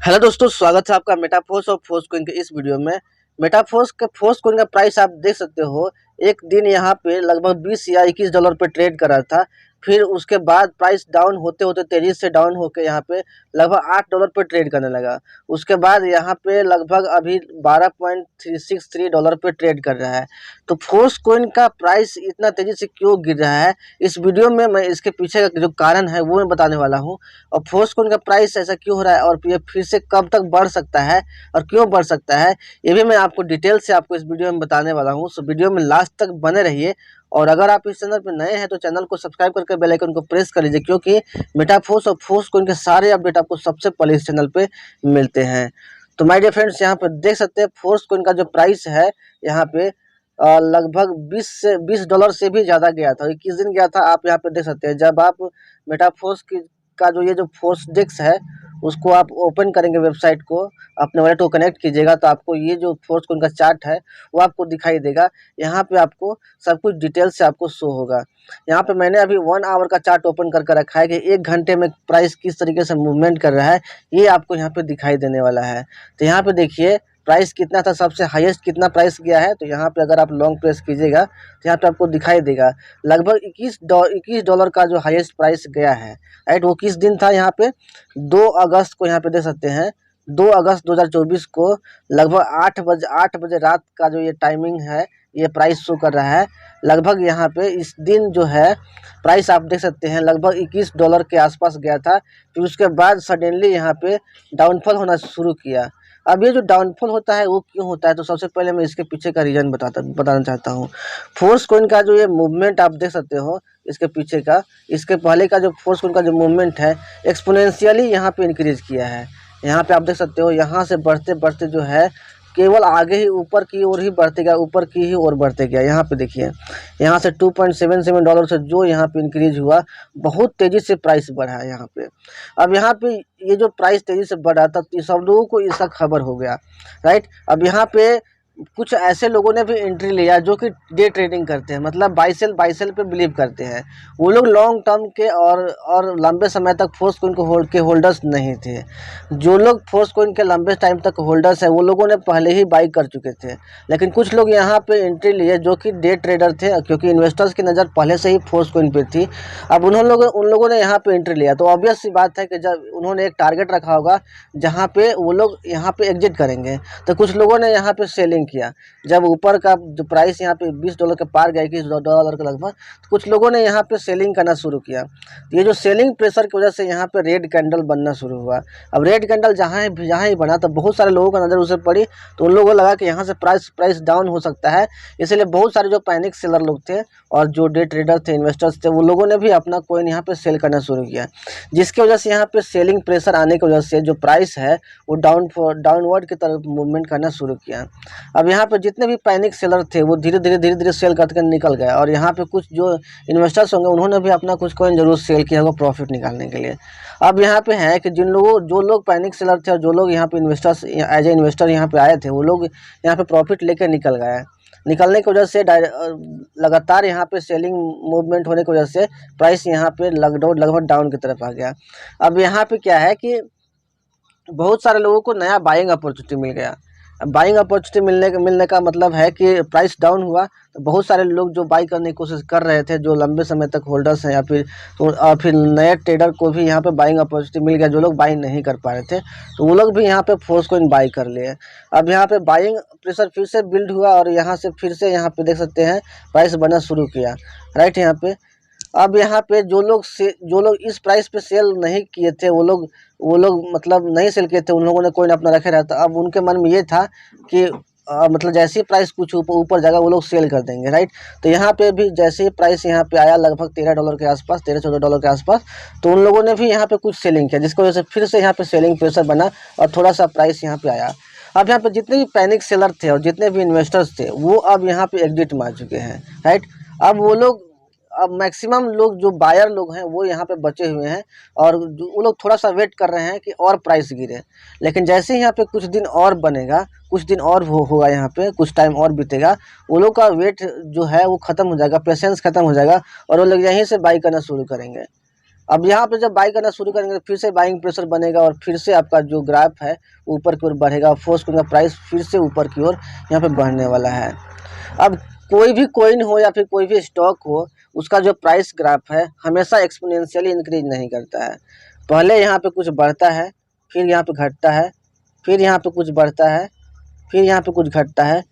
Hello दोस्तों, स्वागत है आपका मेटाफोर्स और फोर्स कोइन के इस वीडियो में। मेटाफोर्स के फोर्स कोइन का प्राइस आप देख सकते हो। एक दिन यहाँ पे लगभग 20 या 21 डॉलर पे ट्रेड कर रहा था। फिर उसके बाद प्राइस डाउन होते होते तेजी से डाउन होकर यहाँ पे लगभग 8 डॉलर पे ट्रेड करने लगा। उसके बाद यहाँ पे लगभग अभी 12.363 डॉलर पे ट्रेड कर रहा है। तो फोर्स कोइन का प्राइस इतना तेजी से क्यों गिर रहा है, इस वीडियो में मैं इसके पीछे का जो कारण है वो मैं बताने वाला हूँ। और फोर्स कोइन का प्राइस ऐसा क्यों हो रहा है और ये फिर से कब तक बढ़ सकता है और क्यों बढ़ सकता है, ये भी मैं आपको डिटेल से आपको इस वीडियो में बताने वाला हूँ। सो वीडियो में लास्ट तक बने रहिए। और अगर आप इस चैनल पर नए हैं तो चैनल को सब्सक्राइब करके बेल आइकन को प्रेस कर लीजिए, क्योंकि मेटाफोर्स और फोर्स कोइन के सारे अपडेट आपको सबसे पहले इस चैनल पे मिलते हैं। तो माय डियर फ्रेंड्स, यहाँ पर देख सकते हैं फोर्स कोइन का जो प्राइस है यहाँ पे लगभग 20 डॉलर से भी ज़्यादा गया था। 21 दिन गया था। आप यहाँ पे देख सकते हैं, जब आप मेटाफोर्स की का जो ये जो फोर्स डेक्स है उसको आप ओपन करेंगे, वेबसाइट को अपने वॉलेट को कनेक्ट कीजिएगा, तो आपको ये जो फोर्स कोइन का चार्ट है वो आपको दिखाई देगा। यहाँ पे आपको सब कुछ डिटेल से आपको शो होगा। यहाँ पे मैंने अभी 1 आवर का चार्ट ओपन करके रखा है कि 1 घंटे में प्राइस किस तरीके से मूवमेंट कर रहा है, ये आपको यहाँ पे दिखाई देने वाला है। तो यहाँ पे देखिए प्राइस कितना था, सबसे हाईएस्ट कितना प्राइस गया है। तो यहाँ पे अगर आप लॉन्ग प्रेस कीजिएगा तो यहाँ पे आपको दिखाई देगा लगभग 21 डॉलर का जो हाईएस्ट प्राइस गया है। राइट, वो किस दिन था, यहाँ पे 2 अगस्त को यहाँ पे देख सकते हैं। 2 अगस्त 2024 को लगभग 8 बजे रात का जो ये टाइमिंग है, ये प्राइस शो कर रहा है। लगभग यहाँ पे इस दिन जो है प्राइस आप देख सकते हैं लगभग 21 डॉलर के आसपास गया था। फिर उसके बाद सडनली यहाँ पे डाउनफॉल होना शुरू किया। अब ये जो डाउनफॉल होता है वो क्यों होता है, तो सबसे पहले मैं इसके पीछे का रीजन बताना चाहता हूँ। फोर्स कोइन का जो ये मूवमेंट आप देख सकते हो, इसके पीछे का, इसके पहले का जो फोर्स कोइन का जो मूवमेंट है एक्सपोनेंशियली यहाँ पे इंक्रीज किया है। यहाँ पे आप देख सकते हो, यहाँ से बढ़ते बढ़ते जो है केवल आगे ही ऊपर की ओर ही बढ़ते गया, ऊपर की ही ओर बढ़ते गया। यहाँ पे देखिए, यहाँ से 2.77 डॉलर से जो यहाँ पे इंक्रीज हुआ, बहुत तेजी से प्राइस बढ़ा है यहाँ पे। अब यहाँ पे ये जो प्राइस तेजी से बढ़ा था तो सब लोगों को इसका खबर हो गया। राइट, अब यहाँ पे कुछ ऐसे लोगों ने भी एंट्री लिया जो कि डे ट्रेडिंग करते हैं, मतलब बाई सेल पे बिलीव करते हैं। वो लोग लॉन्ग टर्म के और लंबे समय तक फोर्स कोइन को होल्डर्स नहीं थे। जो लोग फोर्स कोइन के लंबे टाइम तक होल्डर्स हैं वो लोगों ने पहले ही बाई कर चुके थे। लेकिन कुछ लोग यहाँ पे एंट्री लिए जो कि डे ट्रेडर थे, क्योंकि इन्वेस्टर्स की नज़र पहले से ही फोर्स कोइन पे थी। अब उन लोगों ने यहाँ पे एंट्री लिया, तो ऑब्वियस सी बात है कि जब उन्होंने एक टारगेट रखा होगा जहाँ पे वो लोग यहाँ पे एग्जिट करेंगे, तो कुछ लोगों ने यहाँ पे सेलिंग किया। जब ऊपर का जो प्राइस यहाँ पे 20 डॉलर के पार गया, 21 डॉलर के लगभग, तो कुछ लोगों ने यहाँ पे सेलिंग करना शुरू किया। ये जो सेलिंग प्रेशर की वजह से यहाँ पे रेड कैंडल बनना शुरू हुआ। अब रेड कैंडल जहाँ ही बना तो बहुत सारे लोगों का नज़र उसे पड़ी, तो उन लोगों को लगा कि यहाँ से प्राइस डाउन हो सकता है। इसलिए बहुत सारे जो पैनिक सेलर लोग थे और जो डे ट्रेडर थे, इन्वेस्टर्स थे, वो लोगों ने भी अपना कॉइन यहाँ पे सेल करना शुरू किया, जिसकी वजह से यहाँ पे सेलिंग प्रेशर आने की वजह से जो प्राइस है वो डाउनवर्ड की तरफ मूवमेंट करना शुरू किया। अब यहाँ पे जितने भी पैनिक सेलर थे वो धीरे धीरे सेल करके निकल गए, और यहाँ पे कुछ जो इन्वेस्टर्स होंगे उन्होंने भी अपना कुछ कॉइन जरूर सेल किया होगा प्रॉफिट निकालने के लिए। अब यहाँ पे है कि जो लोग पैनिक सेलर थे और जो लोग यहाँ पे इन्वेस्टर्स एज ए इन्वेस्टर यहाँ पे आए थे, वो लोग यहाँ पे प्रॉफिट लेके निकल गए। निकलने की वजह से लगातार यहाँ पे सेलिंग मूवमेंट होने की वजह से प्राइस यहाँ पे लगभग डाउन की तरफ आ गया। अब यहाँ पे क्या है कि बहुत सारे लोगों को नया बाइंग अपॉर्चुनिटी मिल गया। बाइंग अपॉर्चुनिटी मिलने का मतलब है कि प्राइस डाउन हुआ तो बहुत सारे लोग जो बाई करने की कोशिश कर रहे थे, जो लंबे समय तक होल्डर्स हैं या फिर नए ट्रेडर को भी यहाँ पे बाइंग अपॉर्चुनिटी मिल गया। जो लोग बाई नहीं कर पा रहे थे तो वो लोग भी यहाँ पे फोर्स कोइन बाई कर लिए। अब यहाँ पे बाइंग प्रेशर फिर से बिल्ड हुआ और यहाँ से फिर से यहाँ पे देख सकते हैं प्राइस बनना शुरू किया। राइट, यहाँ पे अब यहाँ पे जो लोग इस प्राइस पे सेल नहीं किए थे, वो लोग मतलब नहीं सेल किए थे, उन लोगों ने कोइन अपना रखे रहता। अब उनके मन में ये था कि मतलब जैसे ही प्राइस कुछ ऊपर जाएगा वो लोग सेल कर देंगे। राइट, तो यहाँ पे भी जैसे ही प्राइस यहाँ पे आया लगभग 13 डॉलर के आसपास, 13-14 डॉलर के आसपास, तो उन लोगों ने भी यहाँ पे कुछ सेलिंग किया, जिसकी वजह से फिर से यहाँ पे सेलिंग प्रेशर बना और थोड़ा सा प्राइस यहाँ पे आया। अब यहाँ पे जितने भी पैनिक सेलर थे और जितने भी इन्वेस्टर्स थे वो अब यहाँ पे एग्जिट मार चुके हैं। राइट, अब मैक्सिमम लोग जो बायर लोग हैं वो यहाँ पे बचे हुए हैं, और वो लोग थोड़ा सा वेट कर रहे हैं कि और प्राइस गिरे। लेकिन जैसे ही यहाँ पे कुछ दिन और बनेगा, कुछ दिन और होगा, यहाँ पे कुछ टाइम और बीतेगा, वो लोग का वेट जो है वो ख़त्म हो जाएगा, पेशेंस ख़त्म हो जाएगा और वो लोग यहीं से बाई करना शुरू करेंगे। अब यहाँ पे जब बाई करना शुरू करेंगे तो फिर से बाइंग प्रेशर बनेगा और फिर से आपका जो ग्राफ है ऊपर की ओर बढ़ेगा, फोर्स का प्राइस फिर से ऊपर की ओर यहाँ पे बढ़ने वाला है। अब कोई भी कॉइन हो या फिर कोई भी स्टॉक हो, उसका जो प्राइस ग्राफ है हमेशा एक्सपोनेंशियली इंक्रीज नहीं करता है। पहले यहाँ पे कुछ बढ़ता है, फिर यहाँ पे घटता है, फिर यहाँ पे कुछ बढ़ता है, फिर यहाँ पे कुछ घटता है,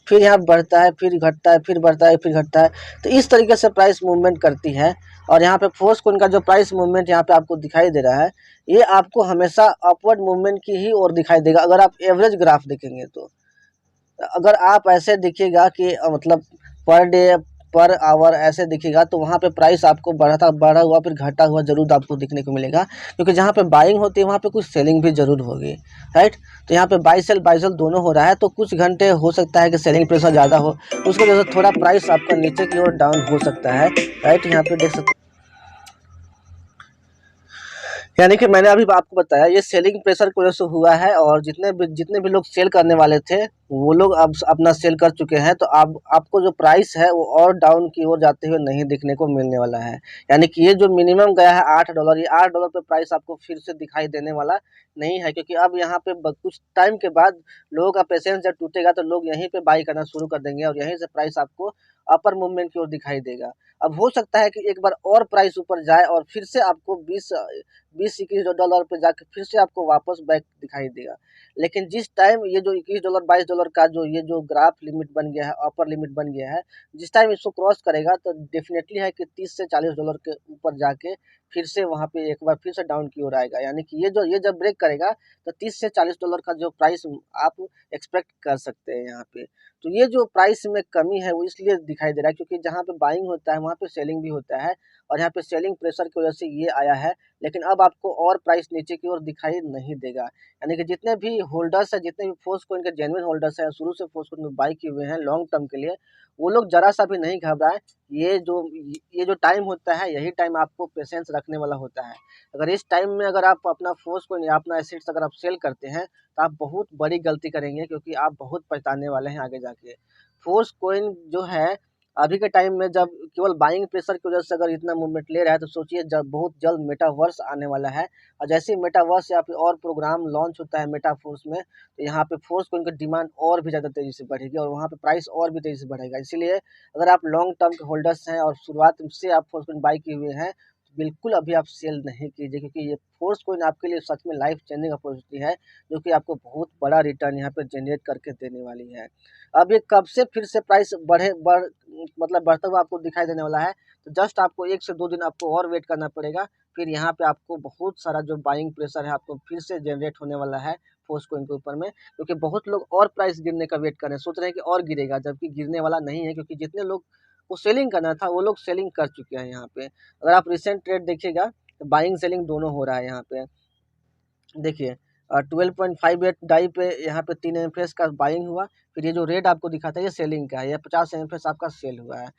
फिर यहाँ बढ़ता है, फिर घटता है, फिर बढ़ता है, फिर घटता है। तो इस तरीके से प्राइस मूवमेंट करती है। और यहाँ पे फोर्स कॉइन का जो प्राइस मूवमेंट यहाँ पे आपको दिखाई दे रहा है, ये आपको हमेशा अपवर्ड मूवमेंट की ही ओर दिखाई देगा अगर आप एवरेज ग्राफ देखेंगे तो। अगर आप ऐसे दिखेगा कि मतलब पर डे पर आवर ऐसे दिखेगा तो वहाँ पे प्राइस आपको बढ़ा हुआ फिर घटा हुआ जरूर आपको दिखने को मिलेगा, क्योंकि जहाँ पे बाइंग होती है वहाँ पे कुछ सेलिंग भी जरूर होगी, राइट। तो यहाँ पे बाई सेल दोनों हो रहा है, तो कुछ घंटे हो सकता है कि सेलिंग प्रेशर ज़्यादा हो, उसकी वजह से थोड़ा प्राइस आपका नीचे की ओर डाउन हो सकता है, राइट। यहाँ पे देख सकते, यानी कि मैंने अभी आपको बताया ये सेलिंग प्रेशर की वजह से हुआ है, और जितने भी लोग सेल करने वाले थे वो लोग अब अपना सेल कर चुके हैं। तो आपको जो प्राइस है वो और डाउन की ओर जाते हुए नहीं दिखने को मिलने वाला है। यानी कि ये जो मिनिमम गया है $8, ये $8 पे प्राइस आपको फिर से दिखाई देने वाला नहीं है, क्योंकि अब यहाँ पे कुछ टाइम के बाद लोगों का पेशेंस जब टूटेगा तो लोग यहीं पे बाई करना शुरू कर देंगे और यहीं से प्राइस आपको अपर मूवमेंट की ओर दिखाई देगा। अब हो सकता है कि एक बार और प्राइस ऊपर जाए और फिर से आपको 20-21 डॉलर पे जाके फिर से आपको वापस बैक दिखाई देगा। लेकिन जिस टाइम ये जो $21 $22 का जो ये जो ग्राफ लिमिट बन गया है, अपर लिमिट बन गया है, जिस टाइम इसको क्रॉस करेगा तो डेफिनेटली है कि $30 से $40 के ऊपर जाके फिर से वहाँ पे एक बार फिर से डाउन की ओर आएगा। यानी कि ये जब ब्रेक करेगा तो $30 से $40 का जो प्राइस आप एक्सपेक्ट कर सकते हैं यहाँ पे। तो ये जो प्राइस में कमी है वो इसलिए दिखाई दे रहा है क्योंकि जहाँ पे बाइंग होता है वहाँ पे सेलिंग भी होता है, और यहाँ पे सेलिंग प्रेशर की वजह से ये आया है। लेकिन अब आपको और प्राइस नीचे की ओर दिखाई नहीं देगा। यानी कि जितने भी होल्डर्स हैं, जितने भी फोर्स कॉइन के जेन्युइन होल्डर्स हैं, शुरू से फोर्स कॉइन में बाई किए हुए हैं लॉन्ग टर्म के लिए, वो लोग जरा सा भी नहीं घबराएं। ये जो टाइम होता है यही टाइम आपको पेशेंस रखने वाला होता है। अगर इस टाइम में अगर आप अपना फोर्स कॉइन या अपना एसेट्स अगर आप सेल करते हैं तो आप बहुत बड़ी गलती करेंगे, क्योंकि आप बहुत पछताने वाले हैं आगे जाके। फोर्स कॉइन जो है अभी के टाइम में जब केवल बाइंग प्रेशर की वजह से अगर इतना मूवमेंट ले रहा है, तो सोचिए जब बहुत जल्द मेटावर्स आने वाला है, और जैसे ही मेटावर्स या फिर और प्रोग्राम लॉन्च होता है मेटाफोर्स में, तो यहाँ पे फोर्स कॉइन की डिमांड और भी ज़्यादा तेज़ी से बढ़ेगी और वहाँ पे प्राइस और भी तेज़ी से बढ़ेगा। इसीलिए अगर आप लॉन्ग टर्म के होल्डर्स हैं और शुरुआत से आप फोर्स कॉइन बाई किए हुए हैं, तो बिल्कुल अभी आप सेल नहीं कीजिए, क्योंकि ये फोर्स कॉइन आपके लिए सच में लाइफ चेंजिंग अपॉर्चुनिटी है, जो कि आपको बहुत बड़ा रिटर्न यहाँ पे जनरेट करके देने वाली है। अब ये कब से फिर से प्राइस मतलब बढ़ता हुआ आपको दिखाई देने वाला है, तो जस्ट आपको 1 से 2 दिन आपको और वेट करना पड़ेगा। फिर यहाँ पे आपको बहुत सारा जो बाइंग प्रेशर है आपको फिर से जनरेट होने वाला है फोर्स कॉइन के ऊपर में, क्योंकि बहुत लोग और प्राइस गिरने का वेट कर रहे हैं, सोच रहे हैं कि और गिरेगा, जबकि गिरने वाला नहीं है, क्योंकि जितने लोग को सेलिंग करना था वो लोग सेलिंग कर चुके हैं यहाँ पे। अगर आप रिसेंट ट्रेड देखिएगा तो बाइंग सेलिंग दोनों हो रहा है यहाँ पे। देखिए 12.58 डाई पे यहाँ पे 3 एमएफएस का बाइंग हुआ, फिर ये जो रेड आपको दिखाता है ये सेलिंग का है, ये 50 एमएफएस आपका सेल हुआ है।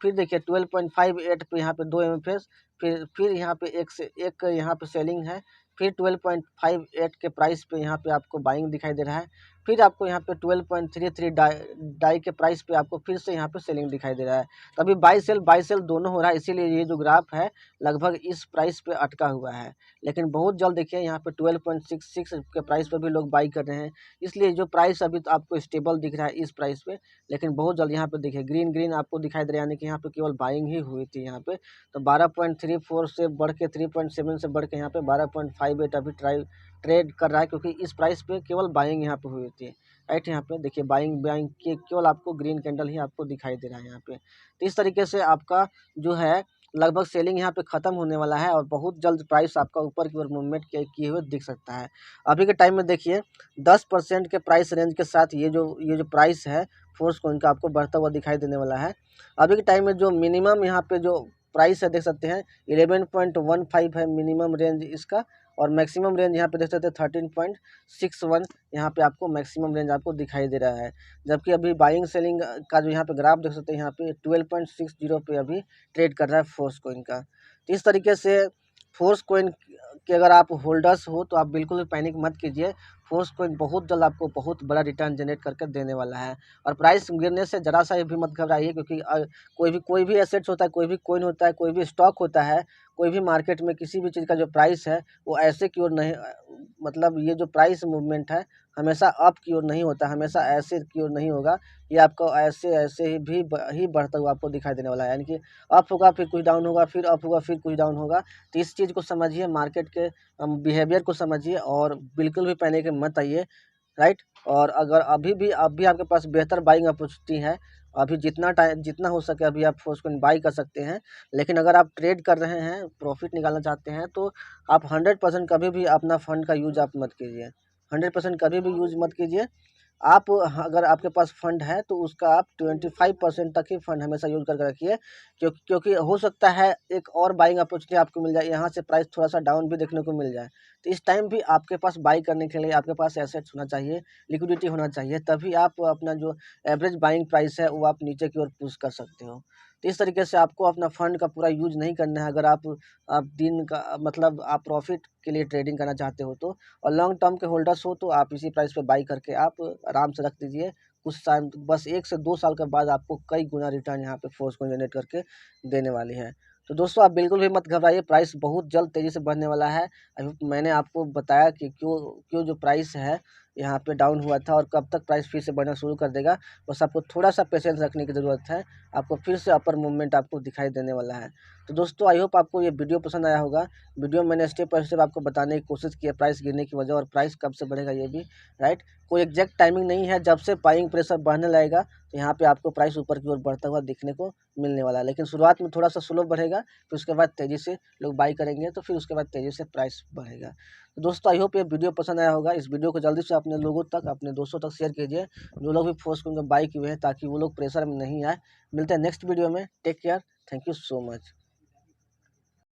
फिर देखिए 12.58 पे यहाँ पे 2 एमएफएस, फिर यहाँ पे एक यहाँ पे सेलिंग है, फिर 12.58 के प्राइस पे यहाँ पे आपको बाइंग दिखाई दे रहा है, फिर आपको यहाँ पे 12.33 डाई के प्राइस पे आपको फिर से यहाँ पे सेलिंग दिखाई दे रहा है। तो अभी बाई सेल दोनों हो रहा है, इसीलिए ये जो ग्राफ है लगभग इस प्राइस पे अटका हुआ है। लेकिन बहुत जल्द देखिए यहाँ पे 12.66 के प्राइस पर भी लोग बाई कर रहे हैं, इसलिए जो प्राइस अभी तो आपको स्टेबल दिख रहा है इस प्राइस पे। लेकिन बहुत जल्द यहाँ पे देखिए ग्रीन आपको दिखाई दे रहा है, यानी कि यहाँ पे केवल बाइंग ही हुई थी यहाँ पे। तो 12.34 से बढ़ के 3.7 से बढ़ के यहाँ पे 12.58 अभी ट्रेड कर रहा है, क्योंकि इस प्राइस पे केवल बाइंग यहाँ पे हुई थी, राइट। यहाँ पे देखिए बाइंग के केवल आपको ग्रीन कैंडल ही आपको दिखाई दे रहा है यहाँ पे। तो इस तरीके से आपका जो है लगभग सेलिंग यहाँ पे ख़त्म होने वाला है, और बहुत जल्द प्राइस आपका ऊपर की ओर मूवमेंट किए हुए दिख सकता है। अभी के टाइम में देखिए 10% के प्राइस रेंज के साथ ये जो प्राइस है फोर्स कॉइन का आपको बढ़ता हुआ दिखाई देने वाला है। अभी के टाइम में जो मिनिमम यहाँ पे जो प्राइस है देख सकते हैं 11.15 है मिनिमम रेंज इसका, और मैक्सिमम रेंज यहाँ पे देख सकते हैं 13.61 यहाँ पे आपको मैक्सिमम रेंज आपको दिखाई दे रहा है। जबकि अभी बाइंग सेलिंग का जो यहाँ पे ग्राफ देख सकते हैं यहाँ पे 12.60 पे अभी ट्रेड कर रहा है फोर्स कॉइन का। तो इस तरीके से फोर्स कॉइन के अगर आप होल्डर्स हो तो आप बिल्कुल भी पैनिक मत कीजिए। फोर्स कॉइन बहुत जल्द आपको बहुत बड़ा रिटर्न जनरेट करके देने वाला है, और प्राइस गिरने से ज़रा सा भी मत घबराइए, क्योंकि कोई भी एसेट्स होता है, कोई भी कॉइन होता है, कोई भी स्टॉक होता है, कोई भी मार्केट में किसी भी चीज़ का जो प्राइस है वो ऐसे की ओर नहीं, मतलब ये जो प्राइस मूवमेंट है हमेशा अप की ओर नहीं होता, हमेशा ऐसे की ओर नहीं होगा। ये आपको ऐसे ऐसे ही बढ़ता हुआ आपको दिखाई देने वाला है, यानी कि अप होगा फिर कुछ डाउन होगा, फिर अप होगा फिर कुछ डाउन होगा। तो इस चीज़ को समझिए, मार्केट के बिहेवियर को समझिए और बिल्कुल भी पैनिक मत आइए, राइट। और अगर अभी आपके पास बेहतर बाइंग अपॉर्चुनिटी है, अभी जितना हो सके अभी आप फोर्सकॉइन बाई कर सकते हैं। लेकिन अगर आप ट्रेड कर रहे हैं, प्रॉफिट निकालना चाहते हैं, तो आप 100% कभी भी अपना फंड का यूज आप मत कीजिए, 100% कभी भी यूज मत कीजिए। आप अगर आपके पास फंड है तो उसका आप 25% तक ही फंड हमेशा यूज करके रखिए, क्योंकि हो सकता है एक और बाइंग अपॉर्चुनिटी आपको मिल जाए, यहाँ से प्राइस थोड़ा सा डाउन भी देखने को मिल जाए। तो इस टाइम भी आपके पास बाई करने के लिए आपके पास एसेट्स होना चाहिए, लिक्विडिटी होना चाहिए, तभी आप अपना जो एवरेज बाइंग प्राइस है वो आप नीचे की ओर पुश कर सकते हो। तो इस तरीके से आपको अपना फंड का पूरा यूज नहीं करना है, अगर आप दिन का मतलब आप प्रॉफिट के लिए ट्रेडिंग करना चाहते हो तो, और लॉन्ग टर्म के होल्डर्स हो तो आप इसी प्राइस पे बाई करके आप आराम से रख दीजिए। कुछ टाइम, बस 1 से 2 साल के बाद आपको कई गुना रिटर्न यहाँ पे फोर्स को जनरेट करके देने वाली है। तो दोस्तों आप बिल्कुल भी मत घबराइए, प्राइस बहुत जल्द तेज़ी से बढ़ने वाला है। अभी मैंने आपको बताया कि क्यों क्यों जो प्राइस है यहाँ पे डाउन हुआ था और कब तक प्राइस फिर से बढ़ना शुरू कर देगा। बस आपको थोड़ा सा पेशेंस रखने की ज़रूरत है, आपको फिर से अपर मूवमेंट आपको दिखाई देने वाला है। तो दोस्तों आई होप आपको ये वीडियो पसंद आया होगा। वीडियो मैंने स्टेप बाय स्टेप आपको बताने की कोशिश की है, प्राइस गिरने की वजह और प्राइस कब से बढ़ेगा ये भी, राइट। कोई एग्जैक्ट टाइमिंग नहीं है, जब से बाइंग प्रेशर बढ़ने लगेगा तो यहाँ पे आपको प्राइस ऊपर की ओर बढ़ता हुआ दिखने को मिलने वाला है। लेकिन शुरुआत में थोड़ा सा स्लो बढ़ेगा, फिर उसके बाद तेज़ी से लोग बाई करेंगे, तो फिर उसके बाद तेज़ी से प्राइस बढ़ेगा। तो दोस्तों आई होप ये वीडियो पसंद आया होगा। इस वीडियो को जल्दी से अपने लोगों तक, अपने दोस्तों तक शेयर कीजिए, जो लोग भी फोर्स को बाई किए हैं, ताकि वो लोग प्रेशर में नहीं आए। मिलते हैं नेक्स्ट वीडियो में, take care, thank you so much.